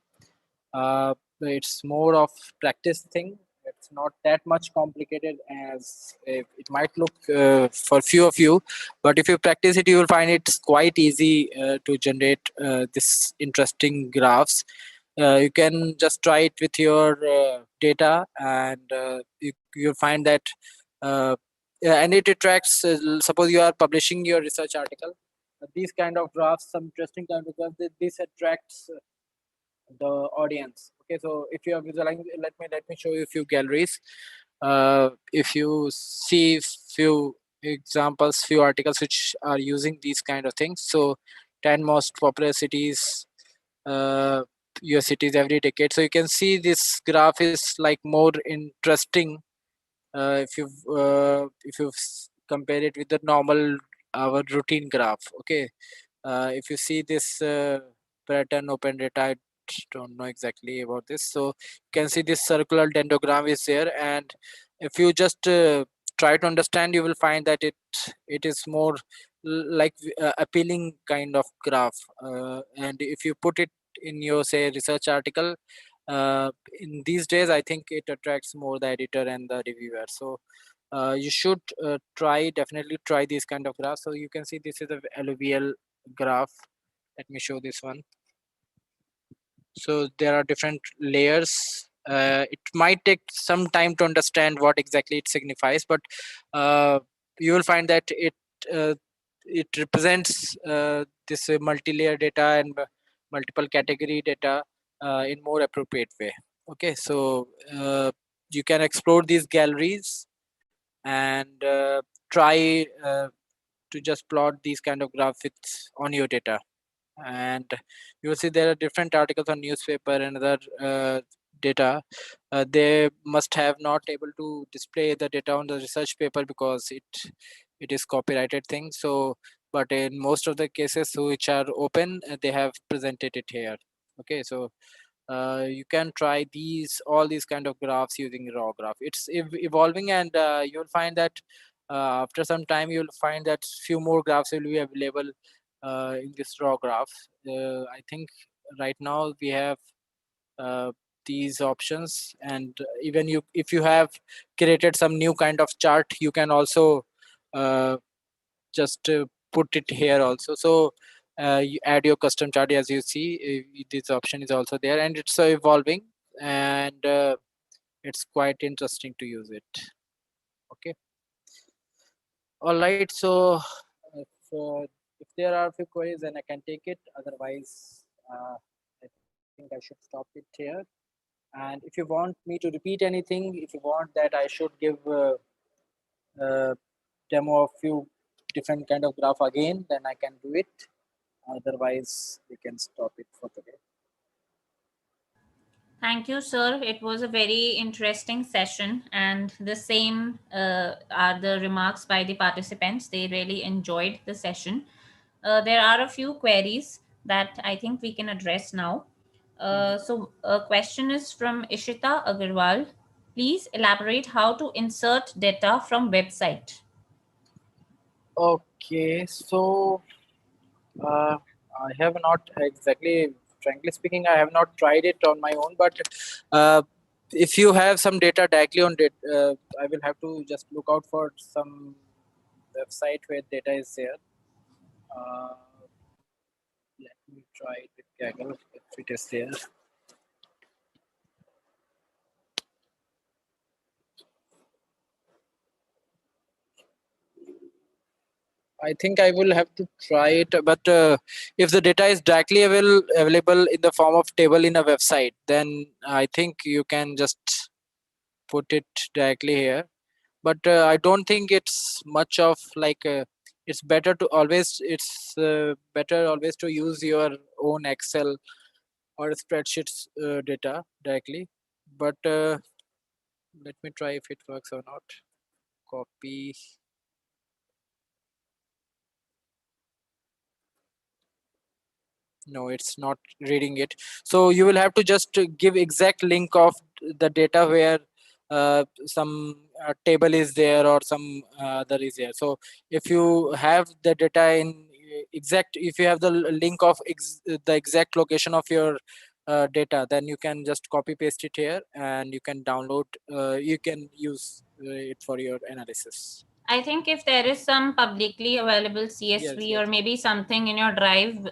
uh, it's more of practice thing. It's not that much complicated as it might look for few of you, but if you practice it, you will find it's quite easy to generate this interesting graphs. You can just try it with your data, and you'll find that uh, yeah, and it attracts, suppose you are publishing your research article, these kind of graphs, some interesting kind of graphs, this attracts the audience. Okay, so if you are visualizing, let me show you a few galleries. If you see few examples, few articles which are using these kind of things. So 10 most popular cities, uh, US cities every decade. So you can see this graph is like more interesting if you compare it with the normal our routine graph. Okay, if you see this pattern open data, I don't know exactly about this. So you can see this circular dendrogram is there, and if you just try to understand, you will find that it is more like appealing kind of graph. And if you put it in your, say, research article, in these days, I think it attracts more the editor and the reviewer. So you should definitely try these kind of graphs. So you can see this is a alluvial graph. Let me show this one. So there are different layers. It might take some time to understand what exactly it signifies, but uh, you will find that uh, it represents this multi-layer data and multiple category data in more appropriate way. Okay, so you can explore these galleries and try to just plot these kind of graphics on your data. And you will see there are different articles on newspaper and other data. They must have not able to display the data on the research paper because it is copyrighted thing. So but in most of the cases which are open, they have presented it here. Okay, so you can try all these kind of graphs using raw graph. It's evolving, and you'll find that after some time you'll find that few more graphs will be available in this raw graph. I think right now we have uh, these options, and even if you have created some new kind of chart, you can also uh, just put it here also. So you add your custom chart. As you see, this option is also there, and it's evolving, and it's quite interesting to use it. Okay, all right. So if there are a few queries, then I can take it. Otherwise, I think I should stop it here. And if you want me to repeat anything, if you want that I should give uh, demo of few different kind of graph again, then I can do it. Otherwise, we can stop it for today. Thank you, sir. It was a very interesting session, and the same are the remarks by the participants. They really enjoyed the session. There are a few queries that I think we can address now. So, a question is from Ishita Agarwal. Please elaborate how to insert data from website. Okay, so uh, I have not exactly, frankly speaking, I have not tried it on my own. But if you have some data directly on it, I will have to just look out for some website where data is there. Uh, Let me try it with Kaggle if it is there. I think I will have to try it, but if the data is directly available in the form of table in a website, then I think you can just put it directly here. But I don't think it's much of like it's better always to use your own Excel or spreadsheets data directly. But let me try if it works or not. Copy. No, it's not reading it. So you will have to just give exact link of the data where some table is there or some other is there. So if you have the data in exact, if you have the link of the exact location of your data, then you can just copy paste it here and you can download, you can use it for your analysis. I think if there is some publicly available Yes, CSV or yes, maybe something in your drive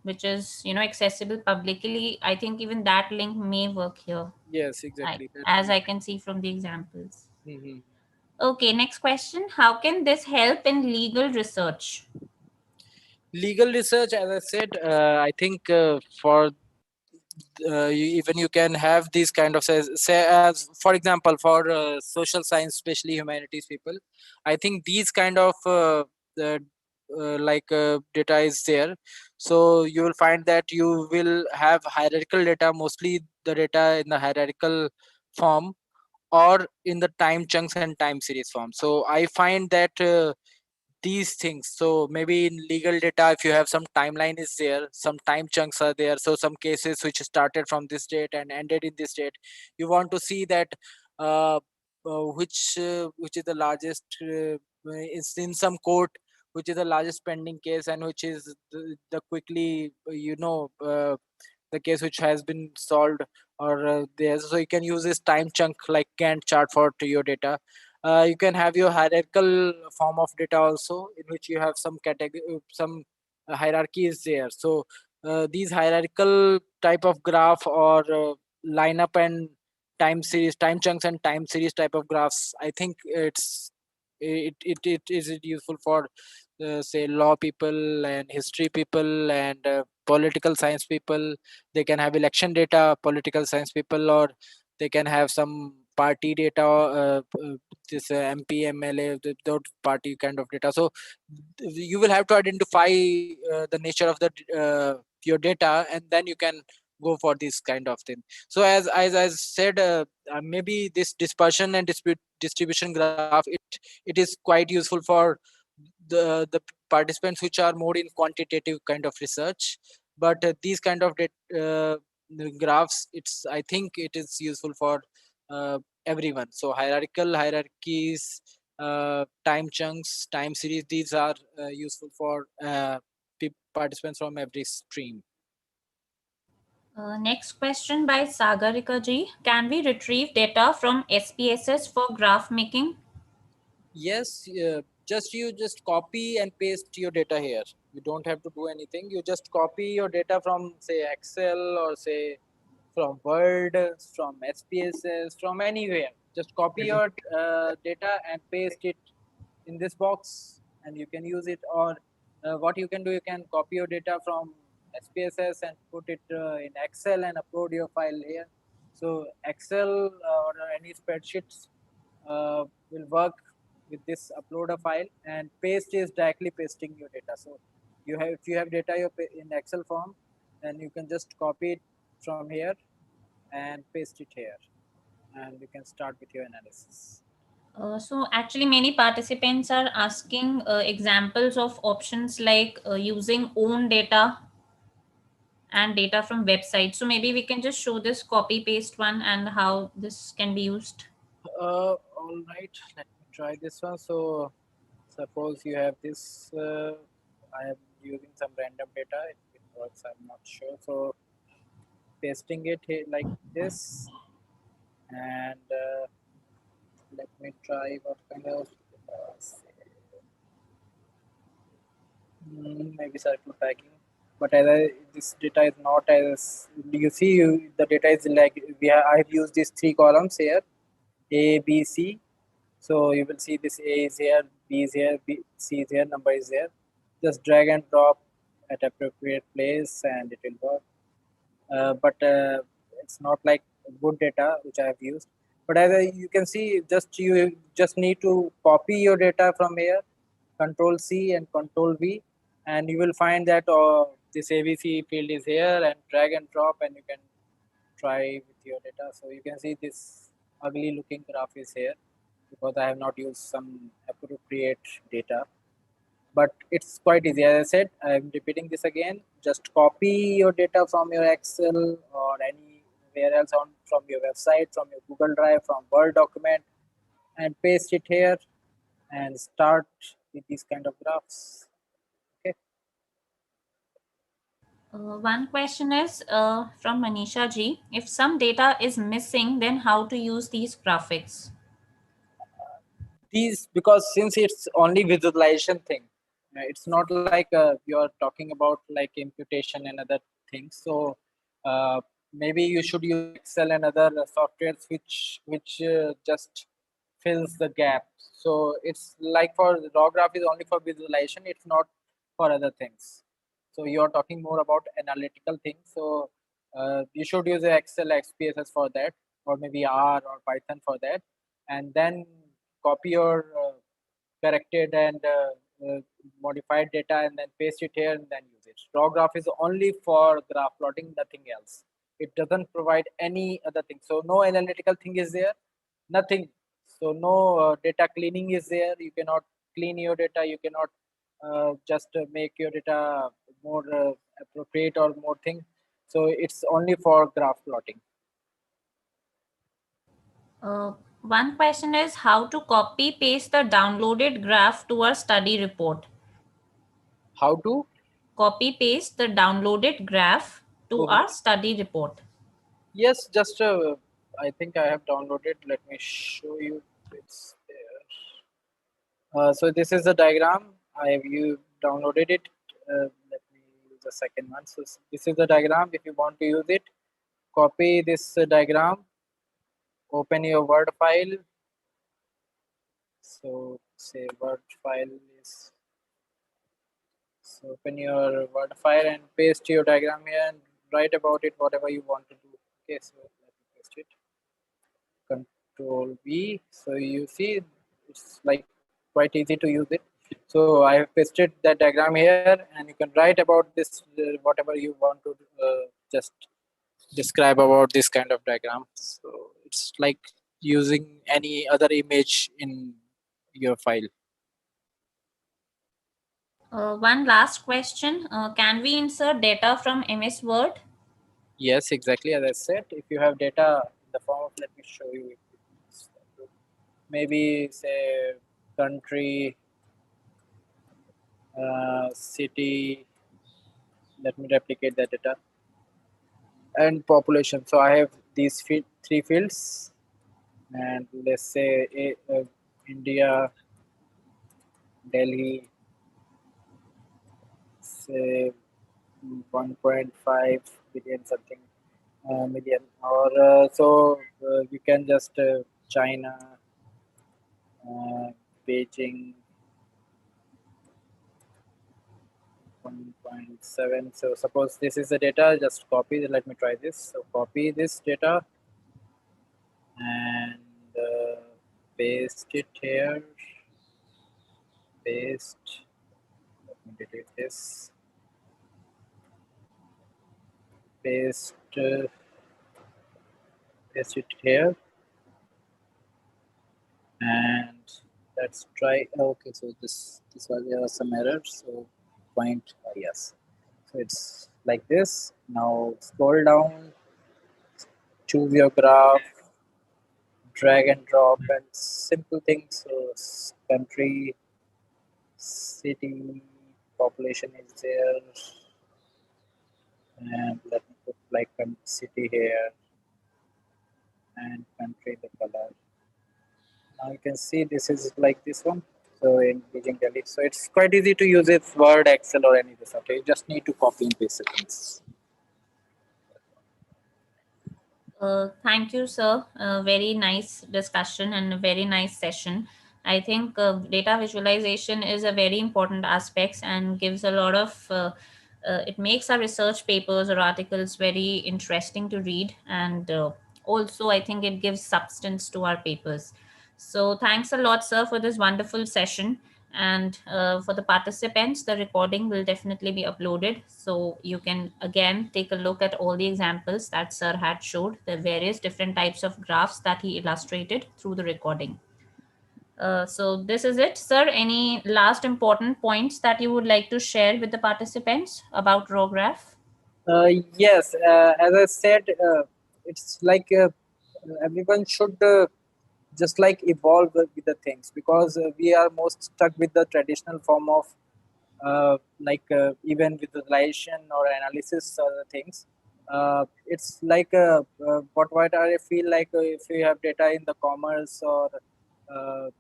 which is accessible publicly, I think even that link may work here. yes, exactly. That As link. I can see from the examples. Mhm. Okay, next question. How can this help in legal research? Legal research, as I said, I think for even you can have these kind of say as for example for social science, especially humanities people, I think these kind of uh, data is there. So you will find that you will have hierarchical data, mostly the data in the hierarchical form or in the time chunks and time series form. So I find that these things, so maybe in legal data, if you have some timeline is there, some time chunks are there, so some cases which started from this date and ended in this date, you want to see that uh, which is the largest is in some court, which is the largest pending case and which is the quickly the case which has been solved or there. So you can use this time chunk like Gantt chart for to your data. You can have your hierarchical form of data also, in which you have some category, some hierarchy is there. So these hierarchical type of graph or lineup and time series, time chunks and time series type of graphs, I think it is useful for say law people and history people and political science people. They can have election data, political science people, or they can have some party data, this MP, MLA, those party kind of data. So you will have to identify the nature of the your data, and then you can go for this kind of thing. So as I said, maybe this dispersion and distribution graph, it is quite useful for the participants which are more in quantitative kind of research. But these kind of graphs, it's, I think it is useful for everyone. So hierarchies, time chunks, time series, these are useful for participants from every stream. Next question by Sagarika ji. Can we retrieve data from SPSS for graph making? Yes, just copy and paste your data here. You don't have to do anything. You just copy your data from say Excel or say from Word, from SPSS, from anywhere. Just copy your data and paste it in this box, and you can use it. Or what you can do, you can copy your data from SPSS and put it in Excel and upload your file here. So Excel or any spreadsheets will work with this upload a file, and paste is directly pasting your data. So you have, if you have data in Excel form, then you can just copy it from here and paste it here, and you can start with your analysis. So actually, many participants are asking examples of options like using own data and data from websites. So maybe we can just show this copy paste one and how this can be used. All right, let me try this one. So suppose you have this, I am using some random data. If it works, I'm not sure. So pasting it here like this, and let me try what kind of Maybe circle packing. But this data is not as you see. The data is like I have used these three columns here: A, B, C. So you will see this A is here, B is here, C is here, number is here. Just drag and drop at appropriate place, and it will work. But it's not like good data which I have used. But you can see, you just need to copy your data from here, Control C and Control V, and you will find that this ABC field is here, and drag and drop, and you can try with your data. So you can see this ugly looking graph is here because I have not used some appropriate data, but it's quite easy. As I said, I'm repeating this again. Just copy your data from your Excel or anywhere else from your website, from your Google Drive, from Word document, and paste it here and start with these kind of graphs. Okay. One question is from Manisha Ji. If some data is missing, then how to use these graphics? These, because since it's only visualization thing, it's not like you're talking about like imputation and other things. So uh, maybe you should use Excel and other softwares which just fills the gap. So it's like for raw graph is only for visualization, it's not for other things. So you're talking more about analytical things. So you should use Excel XPSS for that, or maybe R or Python for that, and then copy your corrected and modified data and then paste it here and then use it. Raw graph is only for graph plotting, nothing else. It doesn't provide any other thing. So no analytical thing is there, nothing. So no data cleaning is there. You cannot clean your data. You cannot just make your data more appropriate or more thing. So it's only for graph plotting. One question is how to copy paste the downloaded graph to our study report. How to? Copy paste the downloaded graph to Mhm. our study report. Yes, just I think I have downloaded. Let me show you. It's there. So this is the diagram. I have you downloaded it. Let me use the second one. So this is the diagram. If you want to use it, copy this diagram. Open your Word file. So say Word file is. So open your Word file and paste your diagram here and write about it whatever you want to do. Okay, so let me paste it. Control V. So you see, it's like quite easy to use it. So I have pasted that diagram here, and you can write about this whatever you want to just describe about this kind of diagram. So it's like using any other image in your file. One last question. Can we insert data from MS Word? Yes, exactly as I said. If you have data in the form of, let me show you. Maybe say country, city. Let me replicate that data and population. So I have these three fields, and let's say India, Delhi, say 1.5 billion something million, or you can just China, Beijing 1.7. So suppose this is the data, just copy. Let me try this. So copy this data and paste it here. Paste. Let me delete this. Paste. Paste it here, and let's try. Okay, so this was there was some error. So point. Yes. So it's like this. Now scroll down. Choose your graph. Drag and drop and simple things. So country, city, population is there, and let me put like a city here and country the color. Now you can see this is like this one. So in Beijing, Delhi. So it's quite easy to use it Word, Excel, or any of this. Okay, you just need to copy and paste the things. Thank you, sir. Very nice discussion and a very nice session. I think data visualization is a very important aspect and gives a lot of. It makes our research papers or articles very interesting to read, and also I think it gives substance to our papers. So thanks a lot, sir, for this wonderful session. And for the participants, the recording will definitely be uploaded. So you can again take a look at all the examples that Sir had showed, the various different types of graphs that he illustrated through the recording. So this is it. Sir, any last important points that you would like to share with the participants about RawGraph? Yes, as I said, it's like everyone should just like evolve with the things, because we are most stuck with the traditional form of even visualization or analysis or the things. It's like what I feel like, if you have data in the commerce or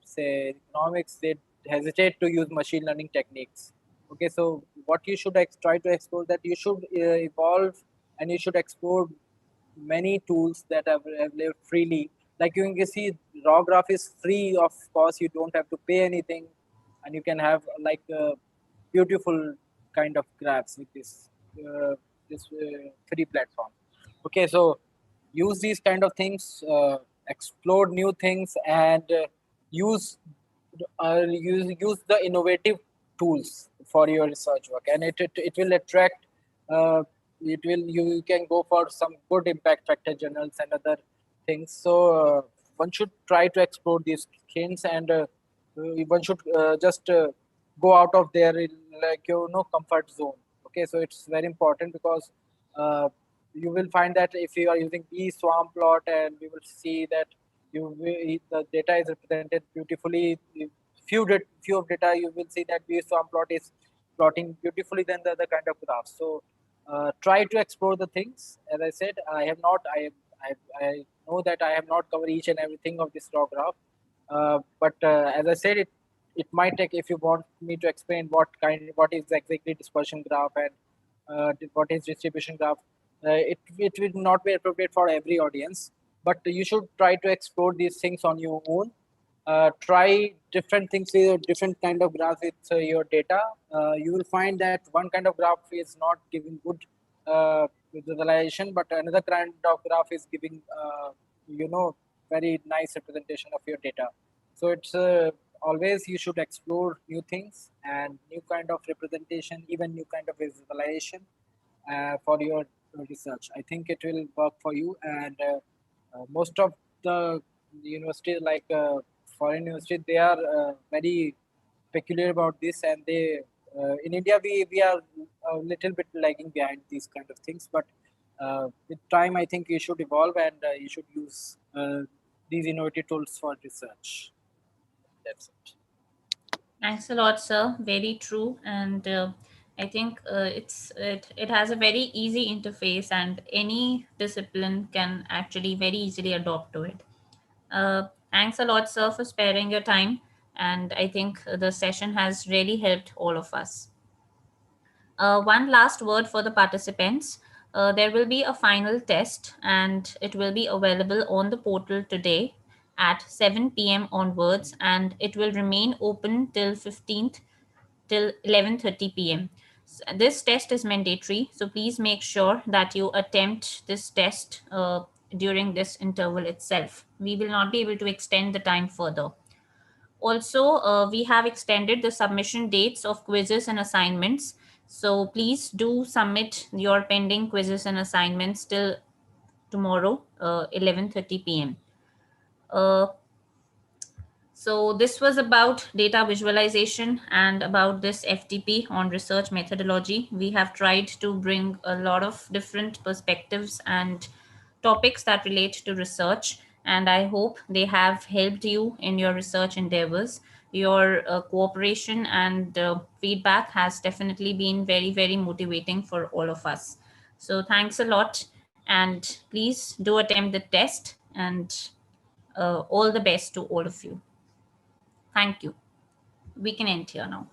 say economics, they hesitate to use machine learning techniques. Okay, so what you should try to explore, that you should evolve, and you should explore many tools that are available freely. Like you can see, raw graph is free of cost. You don't have to pay anything, and you can have like beautiful kind of graphs with this free platform. Okay, so use these kind of things, explore new things, and use the innovative tools for your research work, and it will attract. Uh, it will you can go for some good impact factor journals and other things. So one should try to explore these things, and one should just go out of their, like, comfort zone. Okay, so it's very important, because uh, you will find that if you are using the swarm plot, and we will see that the data is represented beautifully. Few of data, you will see that the swarm plot is plotting beautifully than the other kind of graphs. So try to explore the things. As I said, I know that I have not covered each and everything of this raw graph, but as I said, it might take, if you want me to explain what is exactly dispersion graph, and what is distribution graph, it will not be appropriate for every audience. But you should try to explore these things on your own. Try different things with different kind of graph with your data. You will find that one kind of graph is not giving good visualization, but another kind of graph is giving very nice representation of your data. So it's always you should explore new things and new kind of representation, even new kind of visualization for your research. I think it will work for you. And most of the universities, like foreign universities, they are very peculiar about this, and they in India we are a little bit lagging behind these kind of things. But with time, I think you should evolve, and you should use these innovative tools for research. That's it. Thanks a lot, sir. Very true, and I think it has a very easy interface, and any discipline can actually very easily adopt to it. Thanks a lot, sir, for sparing your time, and I think the session has really helped all of us. One last word for the participants. There will be a final test, and it will be available on the portal today at 7 p.m. onwards, and it will remain open till 15th till 11:30 p.m. This test is mandatory, so please make sure that you attempt this test during this interval itself. We will not be able to extend the time further. Also, we have extended the submission dates of quizzes and assignments. So please do submit your pending quizzes and assignments till tomorrow, 11:30 p.m. Uh, so this was about data visualization and about this FTP on research methodology. We have tried to bring a lot of different perspectives and topics that relate to research, and I hope they have helped you in your research endeavors. Your cooperation and feedback has definitely been very, very motivating for all of us. So thanks a lot, and please do attempt the test, and all the best to all of you. Thank you. We can end here now.